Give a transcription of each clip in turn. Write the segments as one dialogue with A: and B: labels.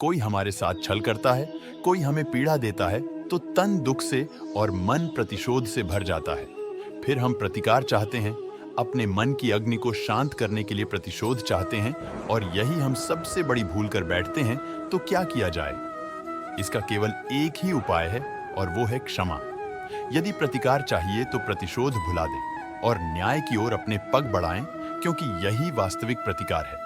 A: कोई हमारे साथ छल करता है, कोई हमें पीड़ा देता है, तो तन दुख से और मन प्रतिशोध से भर जाता है। फिर हम प्रतिकार चाहते हैं, अपने मन की अग्नि को शांत करने के लिए प्रतिशोध चाहते हैं, और यही हम सबसे बड़ी भूल कर बैठते हैं। तो क्या किया जाए? इसका केवल एक ही उपाय है, और वो है क्षमा। यदि प्रतिकार चाहिए तो प्रतिशोध भुला दें और न्याय की ओर अपने पग बढ़ाएं, क्योंकि यही वास्तविक प्रतिकार है।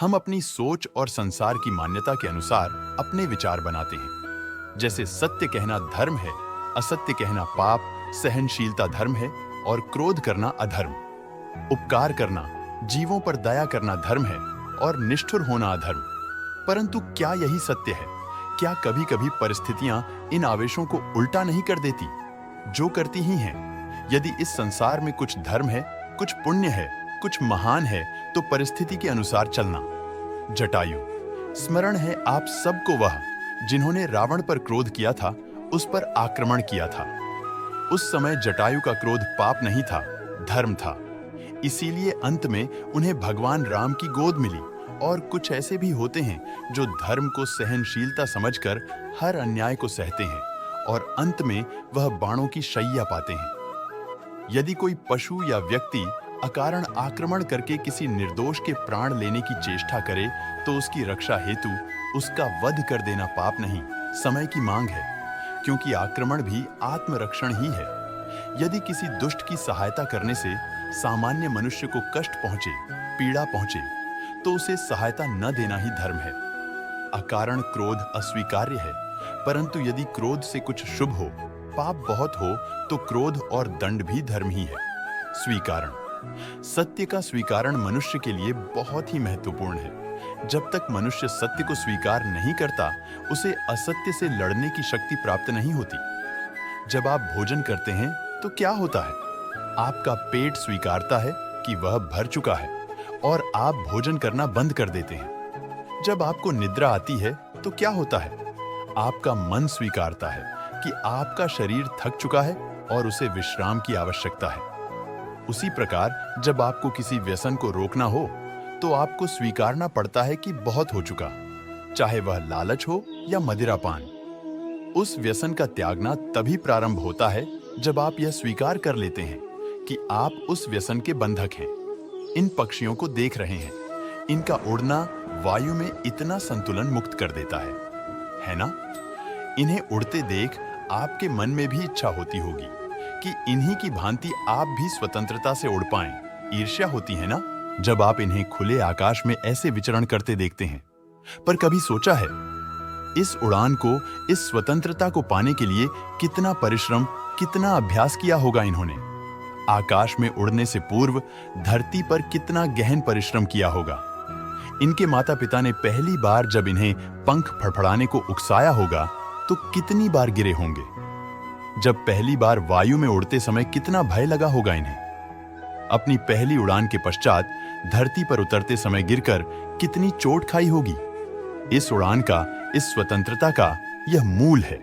A: हम अपनी सोच और संसार की मान्यता के अनुसार अपने विचार बनाते हैं। जैसे सत्य कहना धर्म है, असत्य कहना पाप, सहनशीलता धर्म है और क्रोध करना अधर्म। उपकार करना, जीवों पर दया करना धर्म है और निष्ठुर होना अधर्म। परंतु क्या यही सत्य है? क्या कभी कभी परिस्थितियां इन आवेशों को उल्टा नहीं कर देती? जो करती ही हैं। यदि इस संसार में कुछ धर्म है, कुछ पुण्य है, कुछ महान है, तो परिस्थिति के अनुसार चलना। जटायु, स्मरण है आप सबको वह जिन्होंने रावण पर क्रोध किया था, उस पर आक्रमण किया था। उस समय जटायु का क्रोध पाप नहीं था, धर्म था। इसीलिए अंत में उन्हें भगवान राम की गोद मिली। और कुछ ऐसे भी होते हैं जो धर्म को सहनशीलता समझकर हर अन्याय को सहते हैं, और अंत में वह बाणों की शैया पाते हैं। यदि कोई पशु या व्यक्ति अकारण आक्रमण करके किसी निर्दोष के प्राण लेने की चेष्टा करे, तो उसकी रक्षा हेतु उसका वध कर देना पाप नहीं, समय की मांग है, क्योंकि आक्रमण भी आत्मरक्षण ही है। यदि किसी दुष्ट की सहायता करने से सामान्य मनुष्य को कष्ट पहुंचे, पीड़ा पहुंचे, तो उसे सहायता न देना ही धर्म है। अकारण क्रोध अस्वीकार्य है, परंतु यदि क्रोध से कुछ शुभ हो, पाप बहुत हो, तो क्रोध और दंड भी धर्म ही है। स्वीकारण, सत्य का स्वीकारण मनुष्य के लिए बहुत ही महत्वपूर्ण है। जब तक मनुष्य सत्य को स्वीकार नहीं करता, उसे असत्य से लड़ने की शक्ति प्राप्त नहीं होती। जब आप भोजन करते हैं तो क्या होता है? आपका पेट स्वीकारता है कि वह भर चुका है, और आप भोजन करना बंद कर देते हैं। जब आपको निद्रा आती है तो क्या होता है? आपका मन स्वीकारता है कि आपका शरीर थक चुका है और उसे विश्राम की आवश्यकता है। उसी प्रकार जब आपको किसी व्यसन को रोकना हो, तो आपको स्वीकारना पड़ता है कि बहुत हो चुका, चाहे वह लालच हो या मदिरापान। उस व्यसन का त्यागना तभी प्रारंभ होता है जब आप यह स्वीकार कर लेते हैं कि आप उस व्यसन के बंधक हैं। इन पक्षियों को देख रहे हैं, इनका उड़ना वायु में इतना संतुलन मुक्त कर देता है ना? इन्हें उड़ते देख आपके मन में भी इच्छा होती होगी कि इन्हीं की भांति आप भी स्वतंत्रता से उड़ पाएं। ईर्ष्या होती है ना, जब आप इन्हें खुले आकाश में ऐसे विचरण करते देखते हैं। पर कभी सोचा है, इस उड़ान को, इस स्वतंत्रता को पाने के लिए कितना परिश्रम, कितना अभ्यास किया होगा इन्होंने? आकाश में उड़ने से पूर्व धरती पर कितना गहन परिश्रम किया होगा? इनके माता पिता ने पहली बार जब इन्हें पंख फड़फड़ाने को उकसाया होगा, तो कितनी बार गिरे होंगे? जब पहली बार वायु में उड़ते समय कितना भय लगा होगा इन्हें? अपनी पहली उड़ान के पश्चात धरती पर उतरते समय गिरकर कितनी चोट खाई होगी? इस उड़ान का, इस स्वतंत्रता का यह मूल है।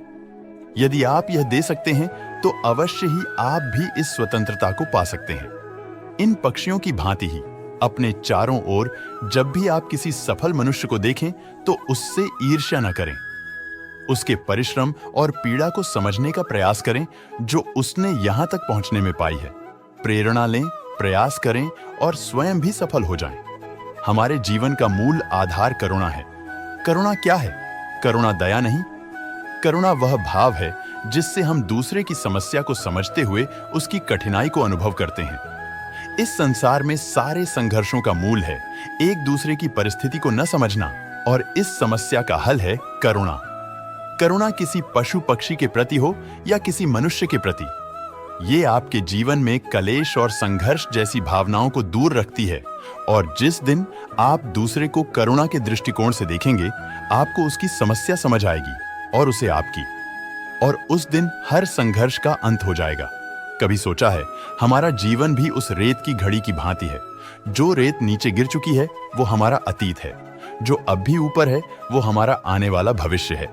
A: यदि आप यह दे सकते हैं, तो अवश्य ही आप भी इस स्वतंत्रता को पा सकते हैं। इन पक्षियों की भांति ही अपने चारों ओर जब भी आप किसी सफल मनुष्य को देखें, तो उससे ईर्ष्या न करें। उसके परिश्रम और पीड़ा को समझने का प्रयास करें, जो उसने यहां तक पहुंचने में पाई है। प्रेरणा लें, प्रयास करें और स्वयं भी सफल हो जाएं। हमारे जीवन का मूल आधार करुणा है। करुणा क्या है? करुणा दया नहीं। करुणा वह भाव है जिससे हम दूसरे की समस्या को समझते हुए उसकी कठिनाई को अनुभव करते हैं। इस संसार में सारे संघर्षों का मूल है एक दूसरे की परिस्थिति को न समझना, और इस समस्या का हल है करुणा। करुणा किसी पशु पक्षी के प्रति हो या किसी मनुष्य के प्रति, ये आपके जीवन में कलेश और संघर्ष जैसी भावनाओं को दूर रखती है। और जिस दिन आप दूसरे को करुणा के दृष्टिकोण से देखेंगे, आपको उसकी समस्या समझ आएगी और उसे आपकी, और उस दिन हर संघर्ष का अंत हो जाएगा। कभी सोचा है, हमारा जीवन भी उस रेत की घड़ी की भांति है। जो रेत नीचे गिर चुकी है वो हमारा अतीत है, जो अब भी ऊपर है वो हमारा आने वाला भविष्य है,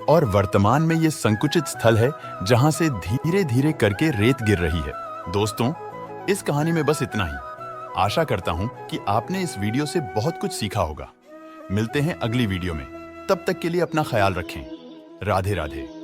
A: और वर्तमान में ये संकुचित स्थल है जहां से धीरे धीरे करके रेत गिर रही है। दोस्तों, इस कहानी में बस इतना ही। आशा करता हूं कि आपने इस वीडियो से बहुत कुछ सीखा होगा। मिलते हैं अगली वीडियो में। तब तक के लिए अपना ख्याल रखें। राधे राधे।